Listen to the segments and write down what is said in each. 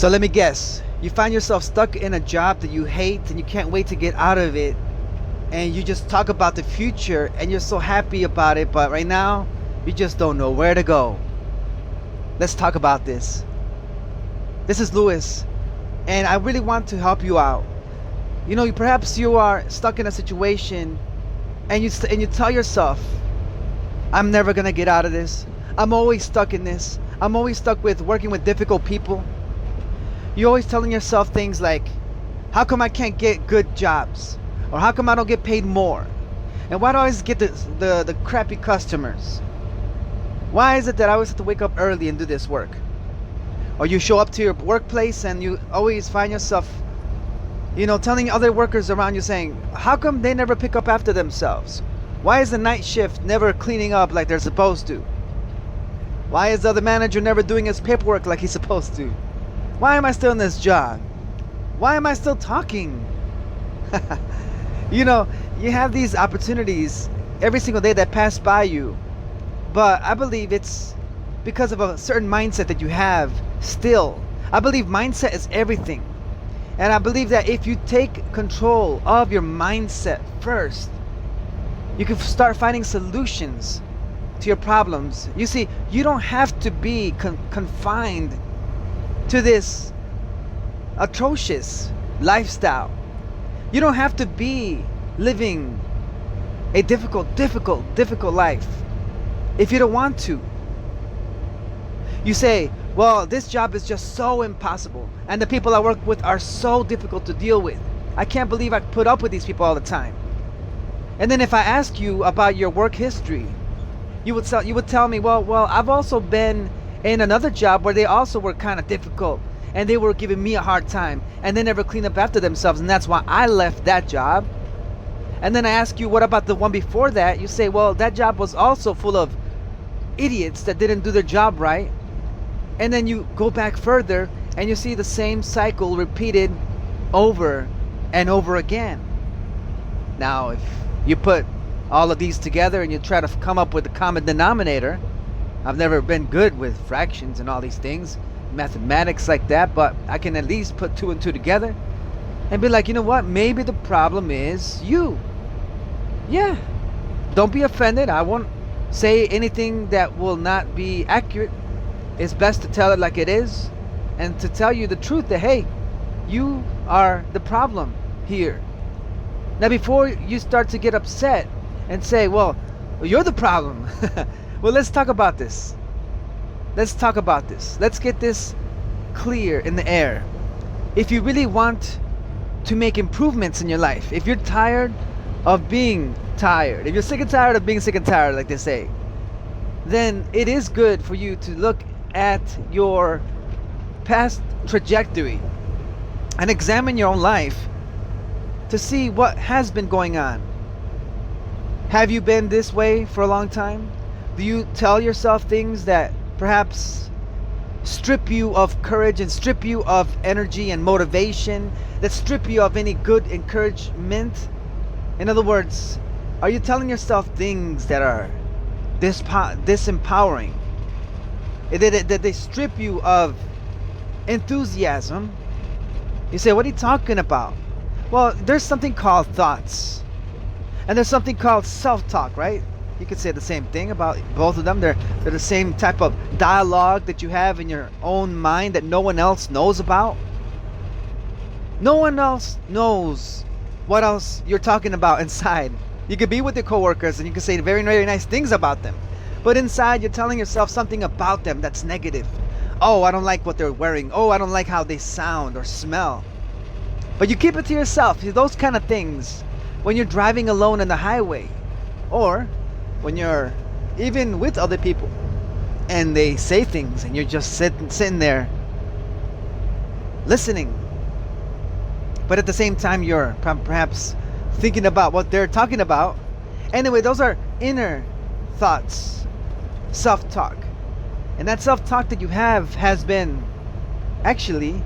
So let me guess. You find yourself stuck in a job that you hate and you can't wait to get out of it. And you just talk about the future and you're so happy about it, but right now you just don't know where to go. Let's talk about this. This is Lewis, and I really want to help you out. You know, perhaps you are stuck in a situation and you tell yourself, I'm never going to get out of this. I'm always stuck in this. I'm always stuck with working with difficult people. You're always telling yourself things like, how come I can't get good jobs? Or how come I don't get paid more? And why do I always get the crappy customers? Why is it that I always have to wake up early and do this work? Or you show up to your workplace and you always find yourself, telling other workers around you saying, how come they never pick up after themselves? Why is the night shift never cleaning up like they're supposed to? Why is the other manager never doing his paperwork like he's supposed to? Why am I still in this job? Why am I still talking? You have these opportunities every single day that pass by you. But I believe it's because of a certain mindset that you have still. I believe mindset is everything. And I believe that if you take control of your mindset first, you can start finding solutions to your problems. You see, you don't have to be confined to this atrocious lifestyle. You don't have to be living a difficult life if you don't want to. You say, well, this job is just so impossible, and the people I work with are so difficult to deal with. I can't believe I put up with these people all the time. And then if I ask you about your work history, you would tell me, well, I've also been in another job where they also were kind of difficult, and they were giving me a hard time, and they never cleaned up after themselves, and that's why I left that job. And then I ask you, what about the one before that? You say, well, that job was also full of idiots that didn't do their job right. And then you go back further and you see the same cycle repeated over and over again. Now, if you put all of these together and you try to come up with a common denominator, I've never been good with fractions and all these things, mathematics like that, but I can at least put 2 and 2 together and be like, you know what? Maybe the problem is you. Yeah. Don't be offended. I won't say anything that will not be accurate. It's best to tell it like it is and to tell you the truth that, hey, you are the problem here. Now, before you start to get upset and say, well, you're the problem. Well, let's talk about this. Let's talk about this. Let's get this clear in the air. If you really want to make improvements in your life, if you're tired of being tired, if you're sick and tired of being sick and tired, like they say, then it is good for you to look at your past trajectory and examine your own life to see what has been going on. Have you been this way for a long time? Do you tell yourself things that perhaps strip you of courage and strip you of energy and motivation, that strip you of any good encouragement? In other words, are you telling yourself things that are disempowering? That they strip you of enthusiasm? You say, what are you talking about? Well, there's something called thoughts, and there's something called self-talk, right? You could say the same thing about both of them. They're the same type of dialogue that you have in your own mind that no one else knows about. No one else knows what else you're talking about inside. You could be with your coworkers and you could say very, very nice things about them, but inside you're telling yourself something about them that's negative. Oh, I don't like what they're wearing. Oh, I don't like how they sound or smell. But you keep it to yourself. Those kind of things when you're driving alone on the highway, or when you're even with other people and they say things and you're just sitting there listening, but at the same time you're perhaps thinking about what they're talking about. Anyway, those are inner thoughts, self-talk. And that self-talk that you have has been actually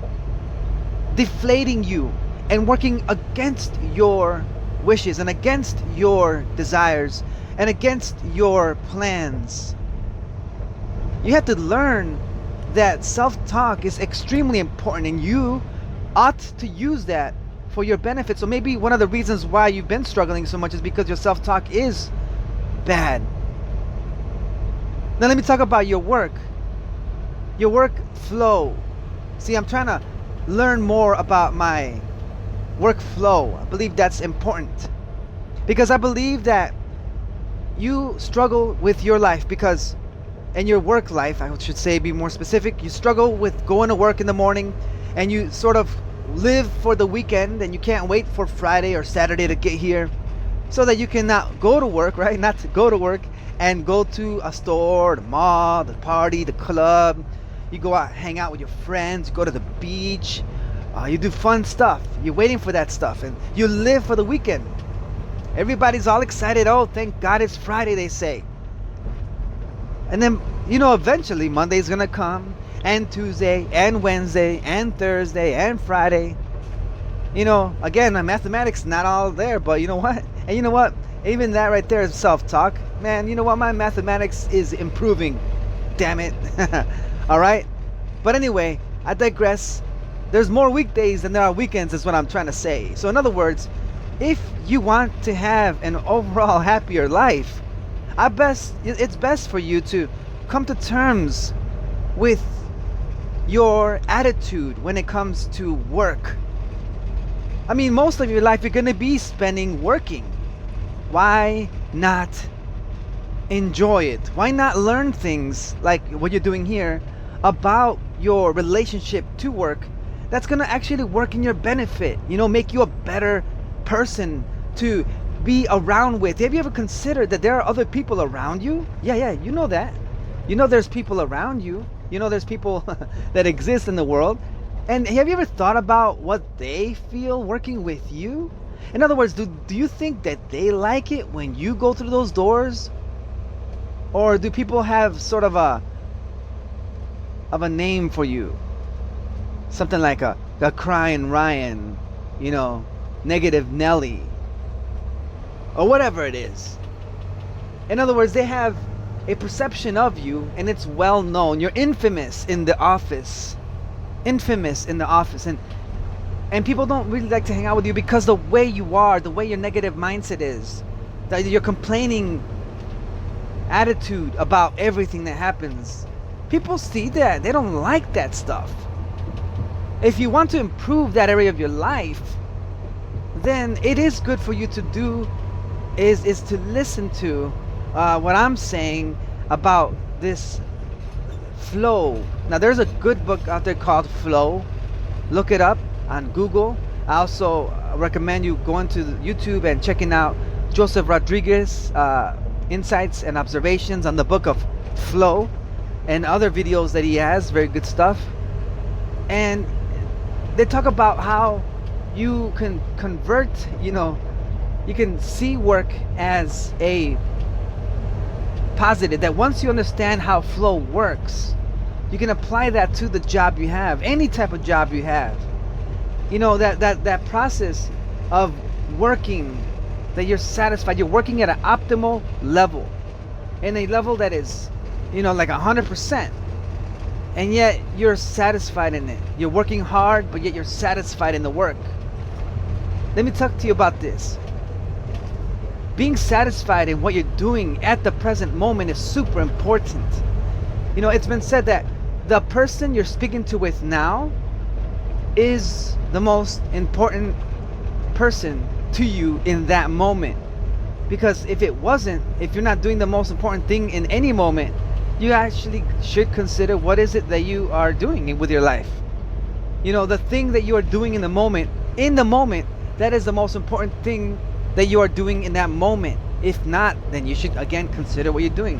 deflating you and working against your wishes and against your desires and against your plans. You have to learn that self-talk is extremely important, and you ought to use that for your benefit. So maybe one of the reasons why you've been struggling so much is because your self-talk is bad. Now let me talk about your work. Your work flow. See, I'm trying to learn more about my workflow. I believe that's important because I believe that you struggle with your life because in your work life, I should say, be more specific, you struggle with going to work in the morning and you sort of live for the weekend and you can't wait for Friday or Saturday to get here so that you can not go to work, right? Not to go to work and go to a store, the mall, the party, the club. You go out, hang out with your friends, you go to the beach, you do fun stuff. You're waiting for that stuff and you live for the weekend. Everybody's all excited. Oh, thank God it's Friday, they say. And then, eventually Monday's gonna come, and Tuesday, and Wednesday, and Thursday, and Friday. Again, my mathematics not all there, but you know what? And you know what? Even that right there is self-talk. Man, you know what? My mathematics is improving. Damn it. All right? But anyway, I digress. There's more weekdays than there are weekends is what I'm trying to say. So in other words, if you want to have an overall happier life, it's best for you to come to terms with your attitude when it comes to work. I mean, most of your life you're going to be spending working. Why not enjoy it? Why not learn things like what you're doing here about your relationship to work that's going to actually work in your benefit, make you a better person to be around with. Have you ever considered that there are other people around you? Yeah, you know that. There's people around you. There's people that exist in the world. And have you ever thought about what they feel working with you? In other words, do you think that they like it when you go through those doors? Or do people have sort of a name for you? Something like a crying Ryan, negative Nelly, or whatever it is. In other words, they have a perception of you and it's well known. You're infamous in the office. And people don't really like to hang out with you because the way you are, the way your negative mindset is, that your complaining attitude about everything that happens. People see that. They don't like that stuff. If you want to improve that area of your life, then it is good for you to do is to listen to what I'm saying about this flow. Now there's a good book out there called Flow. Look it up on Google. I also recommend you going to YouTube and checking out Joseph Rodrigues insights and observations on the book of Flow and other videos that he has. Very good stuff. And they talk about how you can convert, you can see work as a positive, that once you understand how flow works, you can apply that to the job you have, any type of job you have. That process of working, that you're satisfied, you're working at an optimal level, in a level that is, like 100%. And yet you're satisfied in it. You're working hard, but yet you're satisfied in the work. Let me talk to you about this. Being satisfied in what you're doing at the present moment is super important. It's been said that the person you're speaking to with now is the most important person to you in that moment. Because if it wasn't, if you're not doing the most important thing in any moment, you actually should consider what is it that you are doing with your life. The thing that you are doing in the moment, that is the most important thing that you are doing in that moment. If not, then you should again consider what you're doing.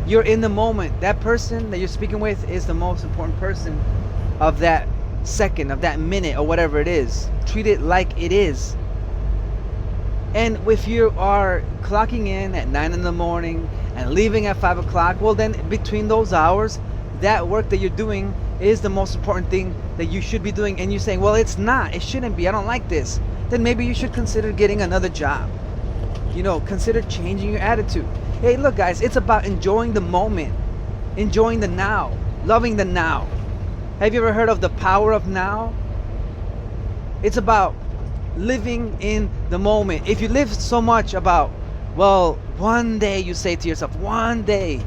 You're in the moment. That person that you're speaking with is the most important person of that second, of that minute, or whatever it is. Treat it like it is. And if you are clocking in at 9 in the morning and leaving at 5 o'clock, well then between those hours, that work that you're doing is the most important thing that you should be doing. And you're saying, well, it's not, it shouldn't be, I don't like this. Then maybe you should consider getting another job. Consider changing your attitude. Hey, look guys, it's about enjoying the moment. enjoying the now, loving the now. Have you ever heard of the power of now? It's about living in the moment. If you live so much about, well, one day, you say to yourself, one day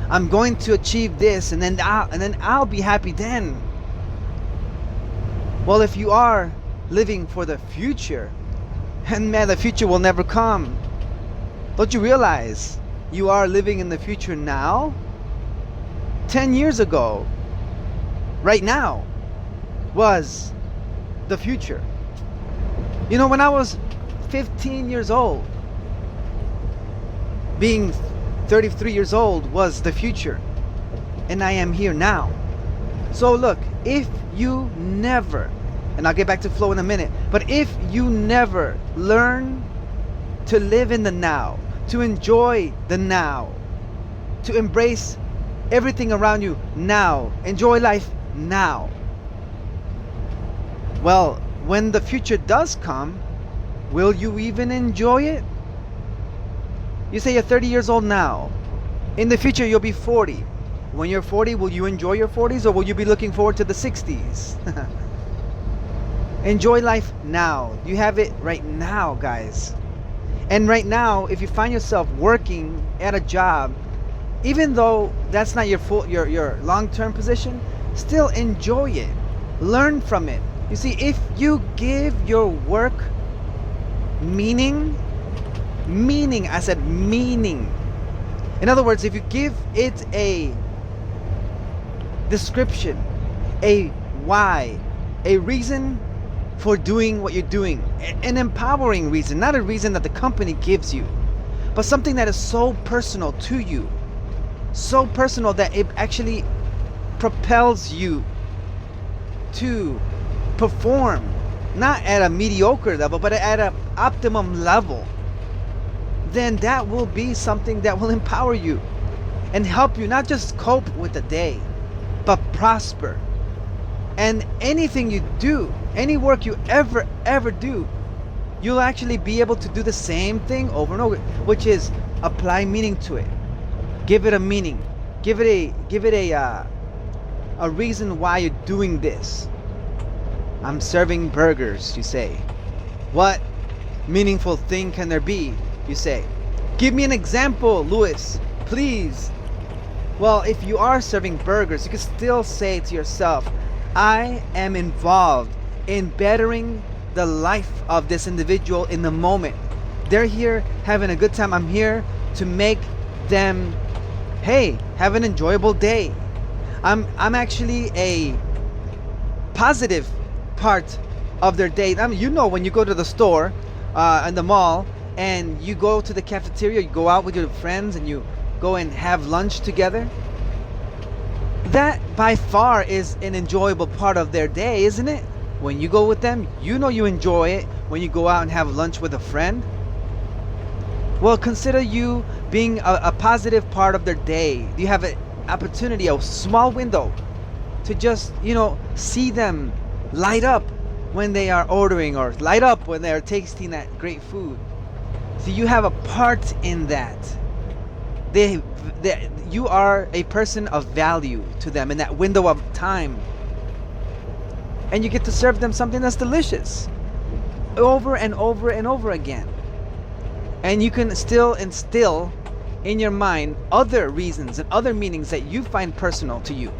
I'm going to achieve this, and then I'll be happy then. Well, if you are living for the future, and man, the future will never come. Don't you realize you are living in the future now? 10 years ago, right now, was the future. You know, when I was 15 years old, being 33 years old was the future. And I am here now. So look, if you never, and I'll get back to flow in a minute, but if you never learn to live in the now, to enjoy the now, to embrace everything around you now, enjoy life now, well, when the future does come, will you even enjoy it? You say you're 30 years old now. In the future, you'll be 40. When you're 40, will you enjoy your 40s, or will you be looking forward to the 60s? Enjoy life now. You have it right now, guys. And right now, if you find yourself working at a job, even though that's not your long-term position, still enjoy it. Learn from it. You see, if you give your work meaning, I said meaning. In other words, if you give it a description, a why, a reason for doing what you're doing, an empowering reason, not a reason that the company gives you, but something that is so personal to you, so personal that it actually propels you to perform, not at a mediocre level, but at an optimum level, then that will be something that will empower you and help you not just cope with the day, but prosper. And anything you do, any work you ever do, you'll actually be able to do the same thing over and over, which is apply meaning to it. Give it a meaning. Give it a reason why you're doing this. I'm serving burgers, you say. What meaningful thing can there be, you say? Give me an example, Louis, please. Well, if you are serving burgers, you can still say to yourself, I am involved in bettering the life of this individual in the moment. They're here having a good time. I'm here to make them, hey, have an enjoyable day. I'm actually a positive part of their day. I mean, you know, when you go to the store in the mall and you go to the cafeteria, you go out with your friends and you go and have lunch together, that by far is an enjoyable part of their day, isn't it? When you go with them, you know you enjoy it. When you go out and have lunch with a friend, well, consider you being a positive part of their day. You have an opportunity, a small window, to just, see them light up when they are ordering, or light up when they are tasting that great food. So you have a part in that. You are a person of value to them in that window of time. And you get to serve them something that's delicious over and over and over again. And you can still instill in your mind other reasons and other meanings that you find personal to you.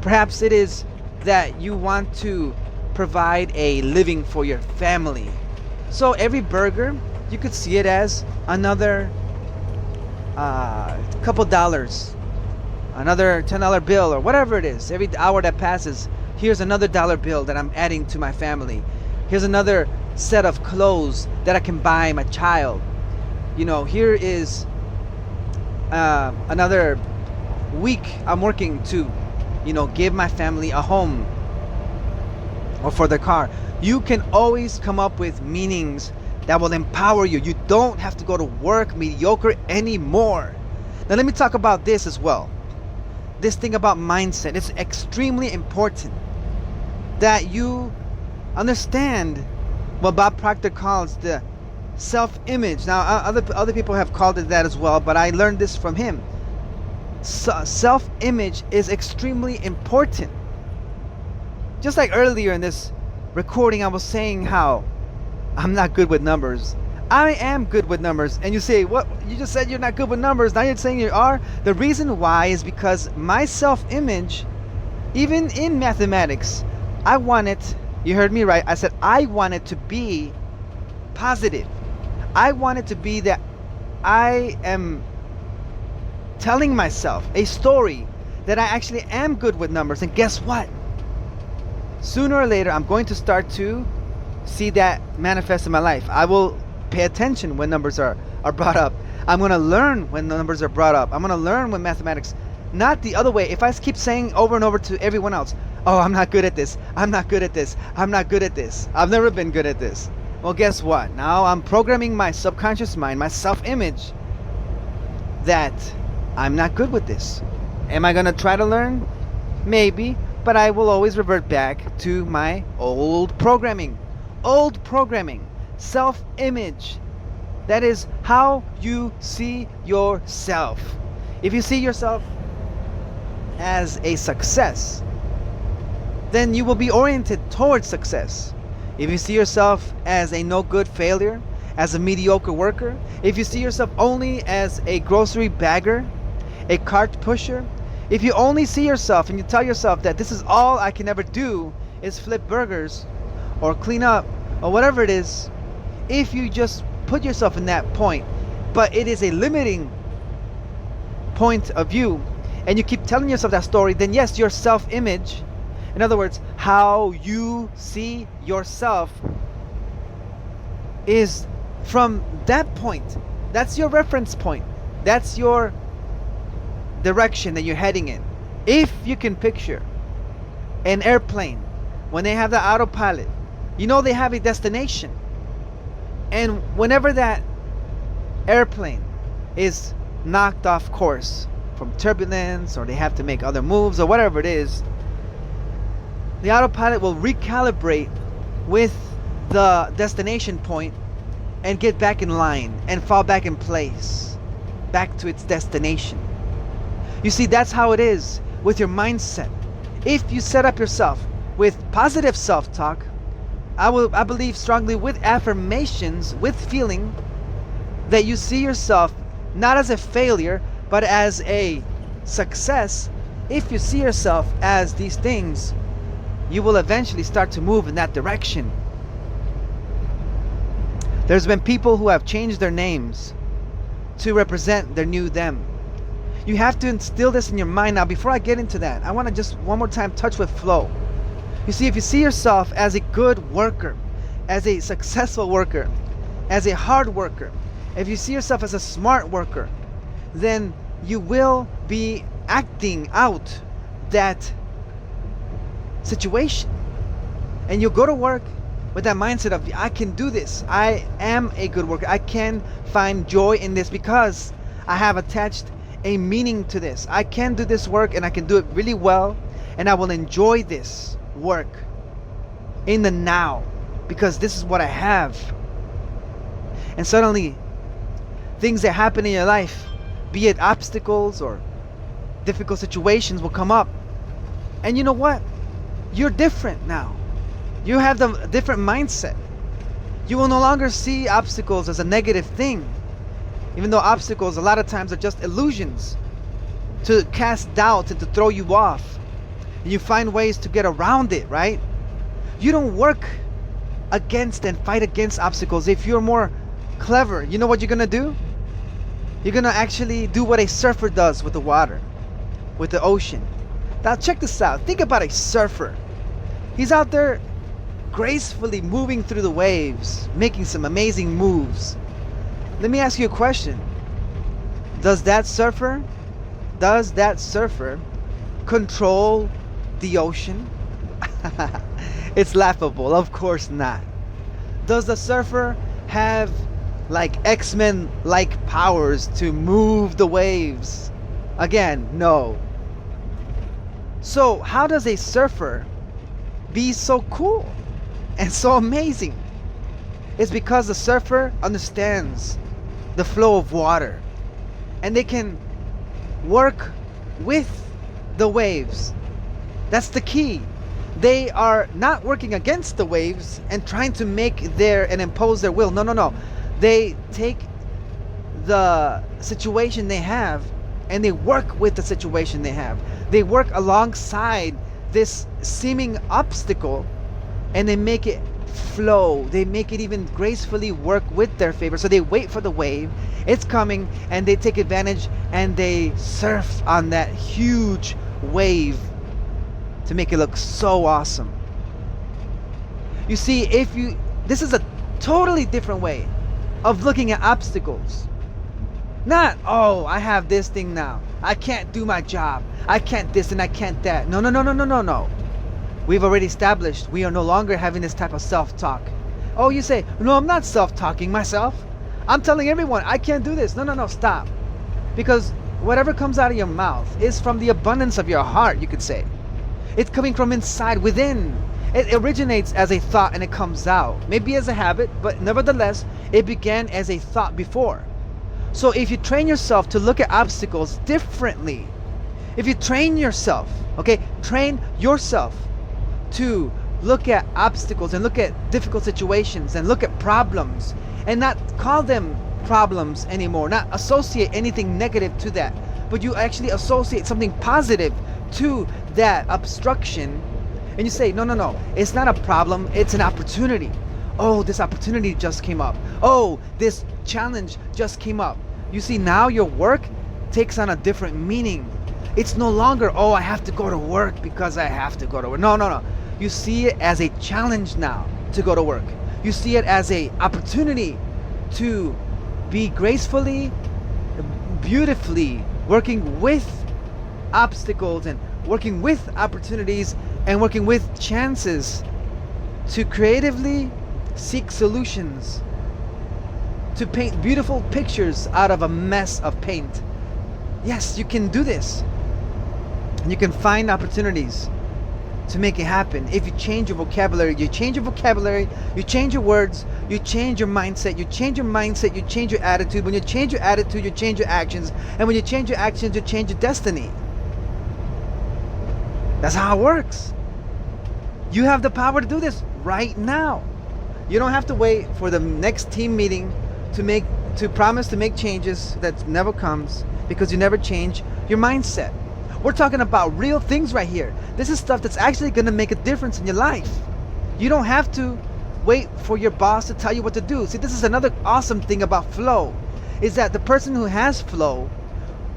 Perhaps it is that you want to provide a living for your family. So every burger, you could see it as another couple dollars, another $10 bill, or whatever it is. Every hour that passes, here's another dollar bill that I'm adding to my family. Here's another set of clothes that I can buy my child. Here is another week I'm working to, give my family a home, or for their car. You can always come up with meanings that will empower you. You don't have to go to work mediocre anymore. Now let me talk about this as well. This thing about mindset. It's extremely important that you understand what Bob Proctor calls the self-image. Now other people have called it that as well, but I learned this from him. self-image is extremely important. Just like earlier in this recording, I was saying how I'm not good with numbers. I am good with numbers. And you say, what? You just said you're not good with numbers. Now you're saying you are? The reason why is because my self-image, even in mathematics, I want it, you heard me right, I said I want it to be positive. I want it to be that I am telling myself a story that I actually am good with numbers. And guess what? Sooner or later, I'm going to start to see that manifest in my life. I will pay attention when numbers are brought up. I'm going to learn when the numbers are brought up. I'm going to learn when mathematics, not the other way. If I keep saying over and over to everyone else, oh, I'm not good at this, I'm not good at this, I'm not good at this, I've never been good at this. Well, guess what? Now I'm programming my subconscious mind, my self-image, that I'm not good with this. Am I going to try to learn? Maybe, but I will always revert back to my old programming. Old programming. Self-image. That is how you see yourself. If you see yourself as a success, then you will be oriented towards success. If you see yourself as a no good failure, as a mediocre worker, if you see yourself only as a grocery bagger, a cart pusher, if you only see yourself and you tell yourself that this is all I can ever do is flip burgers or clean up or whatever it is, if you just put yourself in that point, but it is a limiting point of view, and you keep telling yourself that story, then yes, your self-image, in other words, how you see yourself, is from that point. That's your reference point. That's your direction that you're heading in. If you can picture an airplane, when they have the autopilot, you know they have a destination. And whenever that airplane is knocked off course from turbulence, or they have to make other moves or whatever it is, the autopilot will recalibrate with the destination point and get back in line and fall back in place, back to its destination. You see, that's how it is with your mindset. If you set up yourself with positive self-talk, I believe strongly with affirmations, with feeling that you see yourself not as a failure, but as a success. If you see yourself as these things, you will eventually start to move in that direction. There's been people who have changed their names to represent their new them. You have to instill this in your mind. Now, before I get into that, I want to just one more time touch with flow. You see, if you see yourself as a good worker, as a successful worker, as a hard worker, if you see yourself as a smart worker, then you will be acting out that situation. And you'll go to work with that mindset of, I can do this. I am a good worker. I can find joy in this because I have attached a meaning to this. I can do this work and I can do it really well, and I will enjoy this work in the now because this is what I have. And suddenly things that happen in your life, be it obstacles or difficult situations, will come up, and you know what? You're different now. You have the different mindset. You will no longer see obstacles as a negative thing, even though obstacles a lot of times are just illusions to cast doubt and to throw you off. And you find ways to get around it, right? You don't work against and fight against obstacles. If you're more clever, you know what you're gonna do? You're gonna actually do what a surfer does with the water, with the ocean. Now check this out. Think about a surfer. He's out there gracefully moving through the waves, making some amazing moves. Let me ask you a question. Does that surfer control the ocean? It's laughable. Of course not. Does the surfer have like X-Men like powers to move the waves? Again, no. So how does a surfer be so cool and so amazing? It's because the surfer understands the flow of water, and they can work with the waves. That's the key. They are not working against the waves and trying to make their and impose their will. No, no, no. They take the situation they have and they work with the situation they have. They work alongside this seeming obstacle and they make it flow. They make it even gracefully work with their favor. So they wait for the wave. It's coming and they take advantage and they surf on that huge wave to make it look so awesome. You see, this is a totally different way of looking at obstacles. Not, oh, I have this thing now. I can't do my job. I can't this and I can't that. No, no, no, no, no, no, no. We've already established we are no longer having this type of self-talk. Oh, you say, no, I'm not self-talking myself. I'm telling everyone, I can't do this. No, no, no, stop. Because whatever comes out of your mouth is from the abundance of your heart, you could say. It's coming from inside, within. It originates as a thought and it comes out. Maybe as a habit, but nevertheless, it began as a thought before. So if you train yourself to look at obstacles differently, if you train yourself, okay, train yourself to look at obstacles and look at difficult situations and look at problems and not call them problems anymore, not associate anything negative to that, but you actually associate something positive to that obstruction, and you say, no, no, no, it's not a problem, it's an opportunity. Oh, this opportunity just came up. Oh, this challenge just came up. You see, now your work takes on a different meaning. It's no longer, oh, I have to go to work because I have to go to work. No, no, no. You see it as a challenge now to go to work. You see it as a opportunity to be gracefully, beautifully working with obstacles and working with opportunities and working with chances to creatively seek solutions, to paint beautiful pictures out of a mess of paint. Yes, you can do this. You can find opportunities to make it happen. If you change your vocabulary, you change your words, you change your mindset, you change your attitude. When you change your attitude, you change your actions. And when you change your actions, you change your destiny. That's how it works. You have the power to do this right now. You don't have to wait for the next team meeting to promise to make changes that never comes, because you never change your mindset. We're talking about real things right here. This is stuff that's actually going to make a difference in your life. You don't have to wait for your boss to tell you what to do. See, this is another awesome thing about flow, is that the person who has flow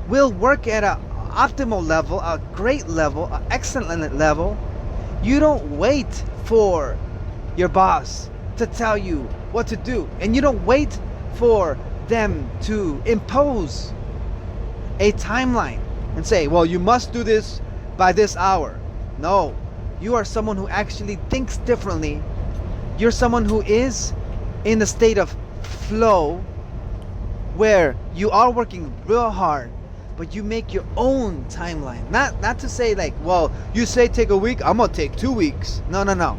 will work at an optimal level, a great level, an excellent level. You don't wait for your boss to tell you what to do, and you don't wait for them to impose a timeline and say, well, you must do this by this hour. No, you are someone who actually thinks differently. You're someone who is in the state of flow, where you are working real hard, but you make your own timeline. Not to say like, well, you say take a week, I'm gonna take 2 weeks. No, no, no.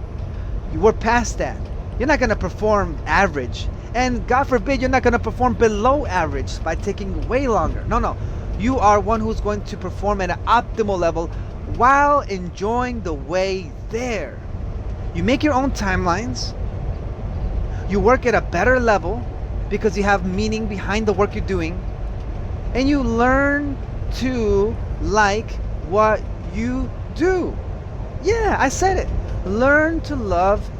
We're past that. You're not gonna perform average, and God forbid you're not gonna perform below average by taking way longer. No, no. You are one who's going to perform at an optimal level while enjoying the way there. You make your own timelines. You work at a better level because you have meaning behind the work you're doing. And you learn to like what you do. Yeah, I said it. Learn to love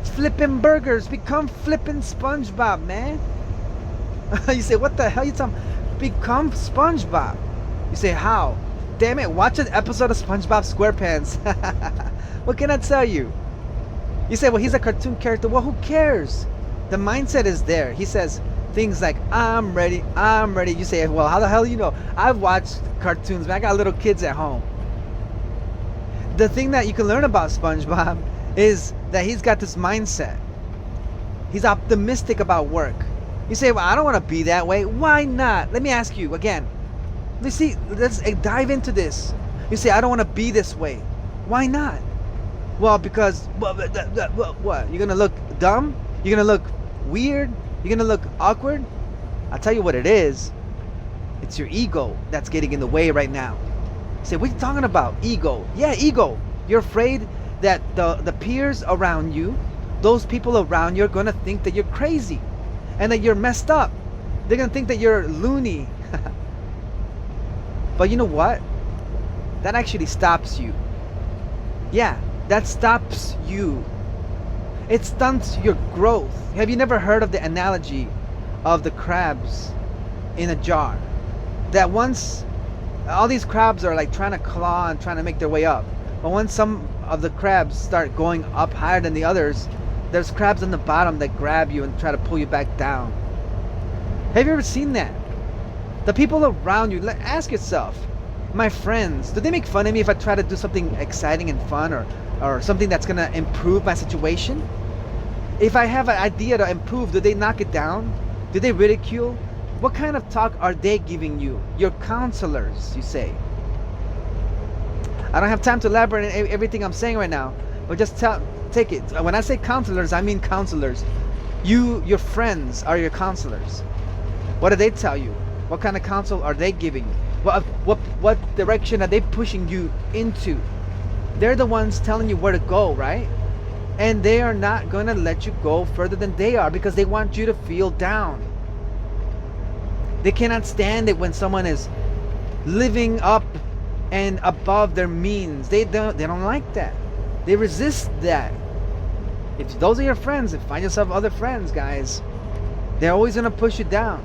flipping burgers. Become flipping SpongeBob, man. You say, what the hell you talking about? Become SpongeBob. You say, how? Damn it, watch an episode of SpongeBob SquarePants. What can I tell you? You say, well, he's a cartoon character. Well, who cares? The mindset is there. He says things like, I'm ready, I'm ready. You say, well, how the hell do you know? I've watched cartoons, man. I got little kids at home. The thing that you can learn about SpongeBob is that he's got this mindset. He's optimistic about work. You say, well, I don't want to be that way. Why not? Let me ask you again. Let's dive into this. You say, I don't want to be this way. Why not? Well, because, what? You're going to look dumb? You're going to look weird? You're going to look awkward? I'll tell you what it is. It's your ego that's getting in the way right now. You say, what are you talking about? Ego. Yeah, ego. You're afraid that the peers around you, those people around you, are going to think that you're crazy and that you're messed up. They're going to think that you're loony. But you know what? That actually stops you. Yeah, that stops you. It stunts your growth. Have you never heard of the analogy of the crabs in a jar? That once all these crabs are like trying to claw and trying to make their way up. But once some of the crabs start going up higher than the others, there's crabs on the bottom that grab you and try to pull you back down. Have you ever seen that? The people around you, ask yourself, my friends, do they make fun of me if I try to do something exciting and fun, or something that's going to improve my situation? If I have an idea to improve, do they knock it down? Do they ridicule? What kind of talk are they giving you? Your counselors, you say. I don't have time to elaborate on everything I'm saying right now, but just take it. When I say counselors, I mean counselors. Your friends are your counselors. What do they tell you? What kind of counsel are they giving you? What direction are they pushing you into? They're the ones telling you where to go, right? And they are not going to let you go further than they are, because they want you to feel down. They cannot stand it when someone is living up and above their means. They don't like that. They resist that. If those are your friends, find yourself other friends, guys. They're always going to push you down.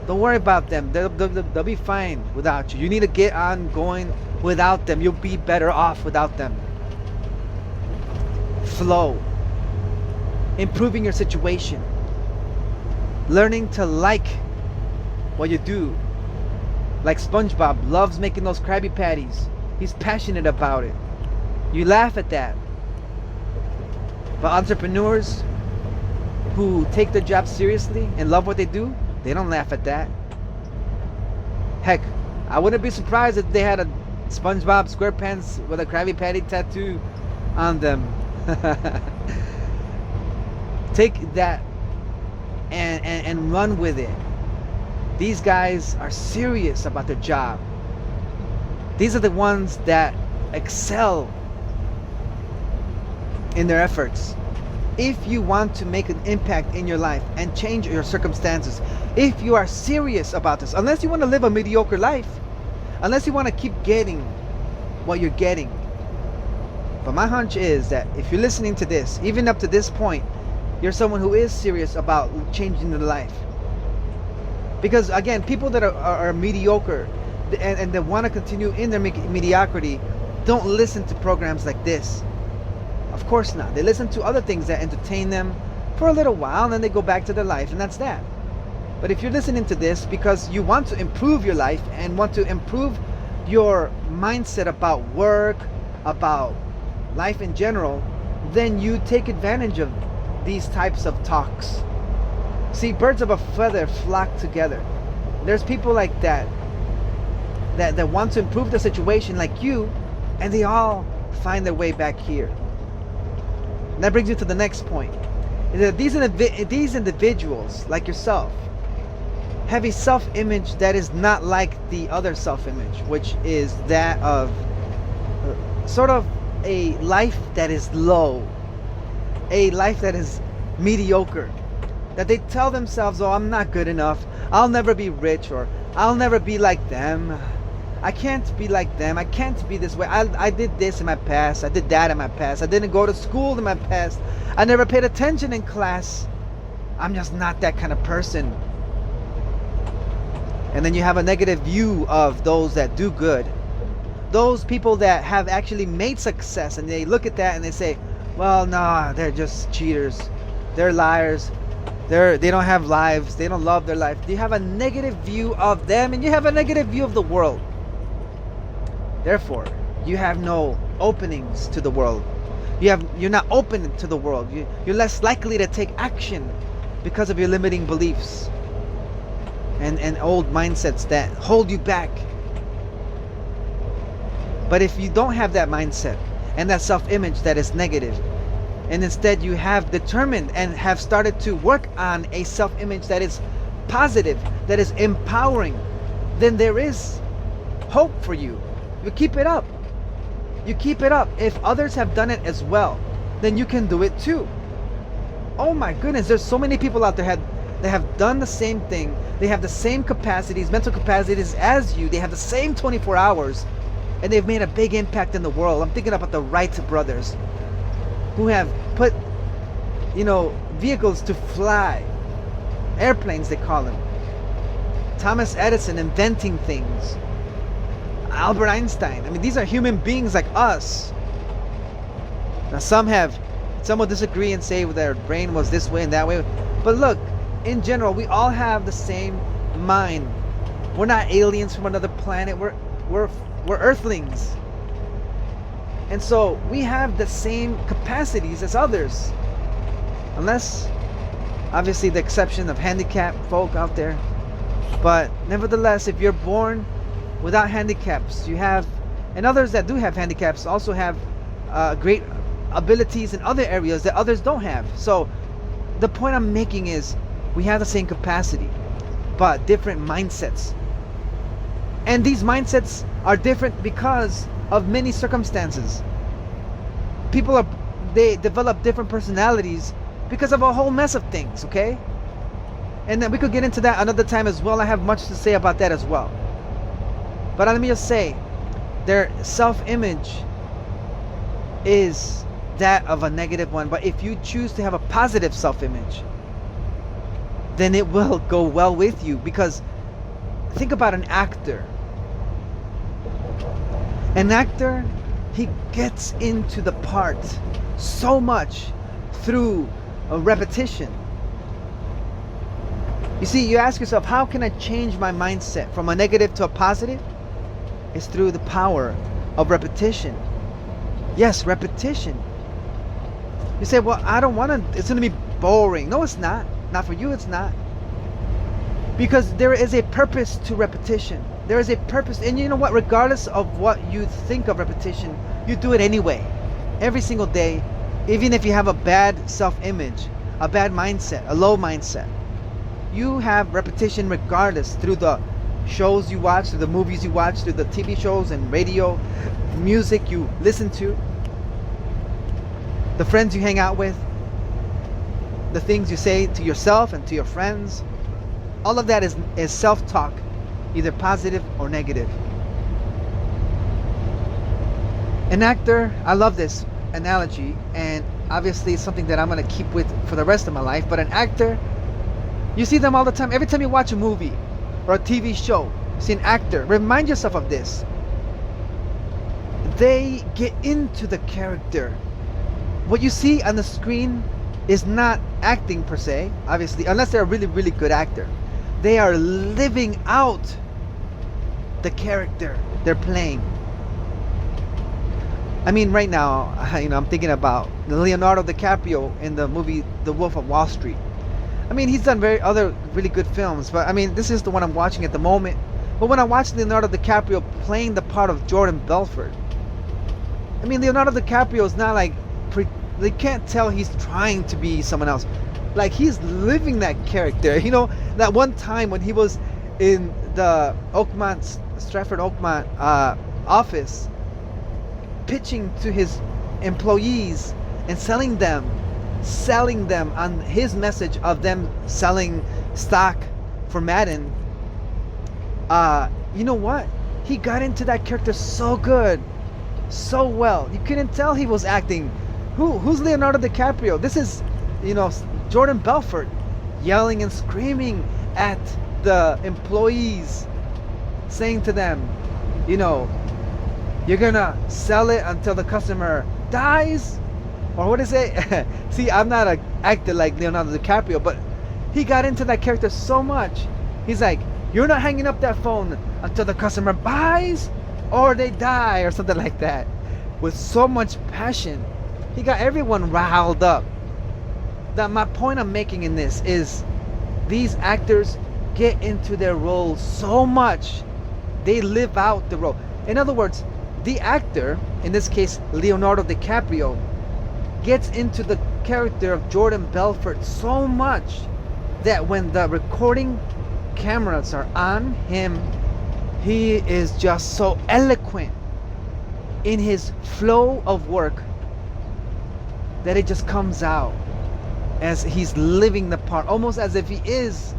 Don't worry about them. They'll be fine without you. You need to get on going without them. You'll be better off without them. Flow. Improving your situation. Learning to like what you do. Like SpongeBob loves making those Krabby Patties. He's passionate about it. You laugh at that. But entrepreneurs who take their job seriously and love what they do, they don't laugh at that. Heck, I wouldn't be surprised if they had a SpongeBob SquarePants with a Krabby Patty tattoo on them. Take that and run with it. These guys are serious about their job. These are the ones that excel in their efforts. If you want to make an impact in your life and change your circumstances, if you are serious about this, unless you want to live a mediocre life, unless you want to keep getting what you're getting. But my hunch is that if you're listening to this, even up to this point, you're someone who is serious about changing their life. Because again, people that are mediocre and that want to continue in their mediocrity don't listen to programs like this. Of course not. They listen to other things that entertain them for a little while, and then they go back to their life, and that's that. But if you're listening to this because you want to improve your life and want to improve your mindset about work, about life in general, then you take advantage of these types of talks. See, birds of a feather flock together. There's people like that want to improve the situation like you, and they all find their way back here. And that brings you to the next point. Is that these individuals, like yourself, have a self-image that is not like the other self-image, which is that of sort of a life that is low, a life that is mediocre, that they tell themselves, oh, I'm not good enough, I'll never be rich, or I'll never be like them, I can't be like them, I can't be this way, I did this in my past, I did that in my past, I didn't go to school in my past, I never paid attention in class, I'm just not that kind of person. And then you have a negative view of those that do good, those people that have actually made success, and they look at that and they say, well, no, they're just cheaters, they're liars, they don't have lives, they don't love their life. You have a negative view of them, and you have a negative view of the world. Therefore, you have no openings to the world. You're not open to the world. You're less likely to take action because of your limiting beliefs and old mindsets that hold you back. But if you don't have that mindset and that self-image that is negative, and instead you have determined and have started to work on a self-image that is positive, that is empowering, then there is hope for you. You keep it up. You keep it up. If others have done it as well, then you can do it too. Oh my goodness, there's so many people out there that have done the same thing. They have the same capacities, mental capacities as you. They have the same 24 hours, and they've made a big impact in the world. I'm thinking about the Wright brothers, who have put, vehicles to fly, airplanes they call them. Thomas Edison inventing things. Albert Einstein. I mean, these are human beings like us. Now some will disagree and say their brain was this way and that way. But look, in general, we all have the same mind. We're not aliens from another planet. We're earthlings. And so we have the same capacities as others. Unless, obviously, the exception of handicapped folk out there. But nevertheless, if you're born without handicaps, and others that do have handicaps also have great abilities in other areas that others don't have. So the point I'm making is we have the same capacity, but different mindsets. And these mindsets are different because of many circumstances. They develop different personalities because of a whole mess of things, okay? And then we could get into that another time as well. I have much to say about that as well. But let me just say, their self-image is that of a negative one. But if you choose to have a positive self-image, then it will go well with you. Because think about an actor. An actor, he gets into the part so much through a repetition. You see, you ask yourself, how can I change my mindset from a negative to a positive? It's through the power of repetition. Yes, repetition. You say, well, I don't want to, it's going to be boring. No, it's not. Not for you, it's not. Because there is a purpose to repetition. There is a purpose. And you know what? Regardless of what you think of repetition, you do it anyway. Every single day, even if you have a bad self-image, a bad mindset, a low mindset, you have repetition regardless, through the shows you watch, through the movies you watch, through the TV shows and radio, music you listen to, the friends you hang out with, the things you say to yourself and to your friends. All of that is self-talk, either positive or negative. An actor, I love this analogy, and obviously it's something that I'm going to keep with for the rest of my life. But an actor, you see them all the time. Every time you watch a movie or a TV show, you see an actor. Remind yourself of this. They get into the character. What you see on the screen is not acting per se, obviously, unless they're a really, really good actor. They are living out the character they're playing. I mean, right now, I'm thinking about Leonardo DiCaprio in the movie The Wolf of Wall Street. I mean, he's done other really good films, but I mean, this is the one I'm watching at the moment. But when I watch Leonardo DiCaprio playing the part of Jordan Belfort, I mean, Leonardo DiCaprio is not like, they can't tell he's trying to be someone else. Like, he's living that character. That one time when he was in the Stratford Oakmont office, pitching to his employees and selling them on his message of them selling stock for Madden. You know what? He got into that character so good, so well. You couldn't tell he was acting. Who's Leonardo DiCaprio? This is, Jordan Belfort yelling and screaming at the employees, saying to them, you're gonna sell it until the customer dies? Or what is it? See, I'm not an actor like Leonardo DiCaprio, but he got into that character so much. He's like, you're not hanging up that phone until the customer buys or they die, or something like that. With so much passion. He got everyone riled up. My point I'm making in this is, these actors get into their roles so much, they live out the role. In other words, the actor, in this case Leonardo DiCaprio, gets into the character of Jordan Belfort so much that when the recording cameras are on him, He is just so eloquent in his flow of work that it just comes out as he's living the part, almost as if he is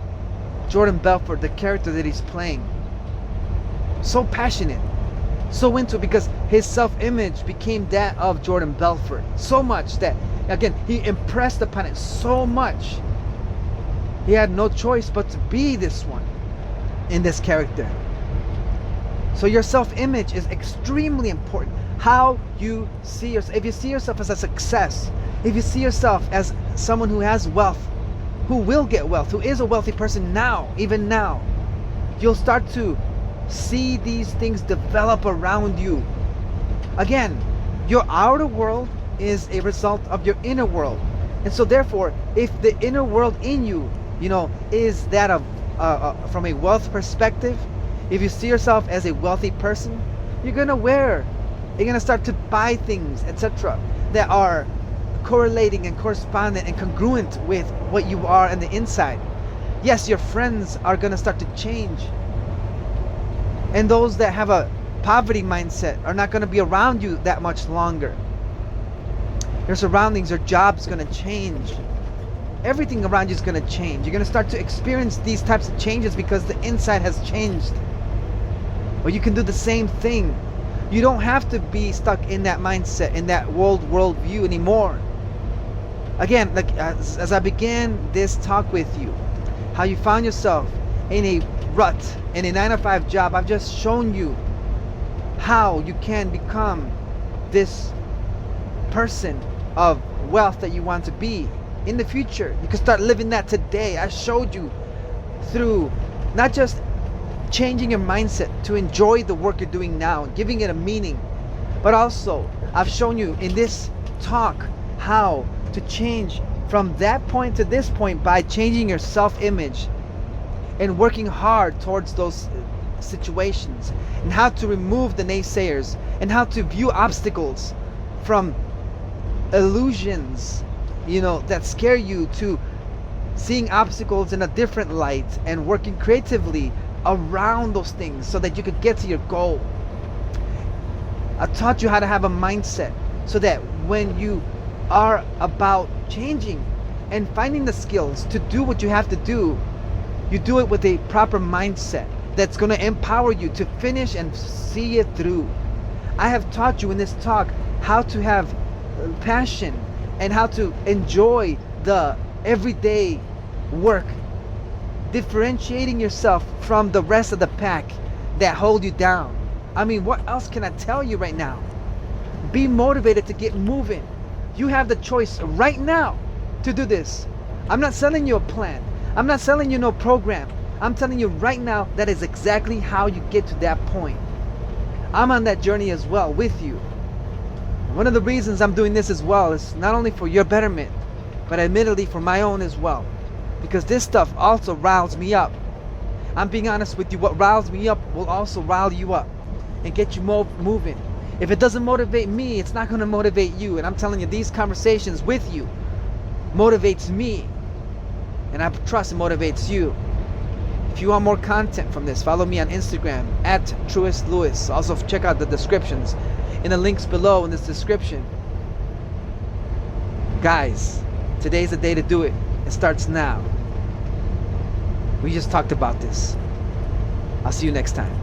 Jordan Belfort, the character that he's playing. So passionate, so into it, because his self-image became that of Jordan Belfort. So much that, again, he impressed upon it so much. He had no choice but to be this one in this character. So your self-image is extremely important. How you see yourself. If you see yourself as a success, if you see yourself as someone who has wealth, who will get wealth, who is a wealthy person now, even now, you'll start to see these things develop around you. Again, your outer world is a result of your inner world. And so therefore, if the inner world in you, is that of from a wealth perspective, if you see yourself as a wealthy person, you're gonna start to buy things, etc., that are correlating and correspondent and congruent with what you are on the inside. Yes, your friends are gonna start to change, and those that have a poverty mindset are not gonna be around you that much longer. Your surroundings, your job's gonna change. Everything around you is gonna change. You're gonna start to experience these types of changes because the inside has changed. Or you can do the same thing. You don't have to be stuck in that mindset, in that world view anymore. Again, like as I began this talk with you, how you found yourself in a rut, in a 9-to-5 job, I've just shown you how you can become this person of wealth that you want to be in the future. You can start living that today. I showed you through not just changing your mindset to enjoy the work you're doing now, giving it a meaning, but also I've shown you in this talk how to change from that point to this point by changing your self-image and working hard towards those situations, and how to remove the naysayers, and how to view obstacles from illusions that scare you, to seeing obstacles in a different light and working creatively around those things so that you could get to your goal. I taught you how to have a mindset so that when you are about changing and finding the skills to do what you have to do, you do it with a proper mindset that's going to empower you to finish and see it through. I have taught you in this talk how to have passion and how to enjoy the everyday work, differentiating yourself from the rest of the pack that hold you down. I mean, what else can I tell you right now? Be motivated to get moving. You have the choice right now to do this. I'm not selling you a plan. I'm not selling you no program. I'm telling you right now that is exactly how you get to that point. I'm on that journey as well with you. One of the reasons I'm doing this as well is not only for your betterment, but admittedly for my own as well. Because this stuff also riles me up. I'm being honest with you, what riles me up will also rile you up and get you moving. If it doesn't motivate me, it's not going to motivate you. And I'm telling you, these conversations with you motivates me. And I trust it motivates you. If you want more content from this, follow me on Instagram at TruestLewis. Also check out the descriptions in the links below in this description. Guys, today's the day to do it. It starts now. We just talked about this. I'll see you next time.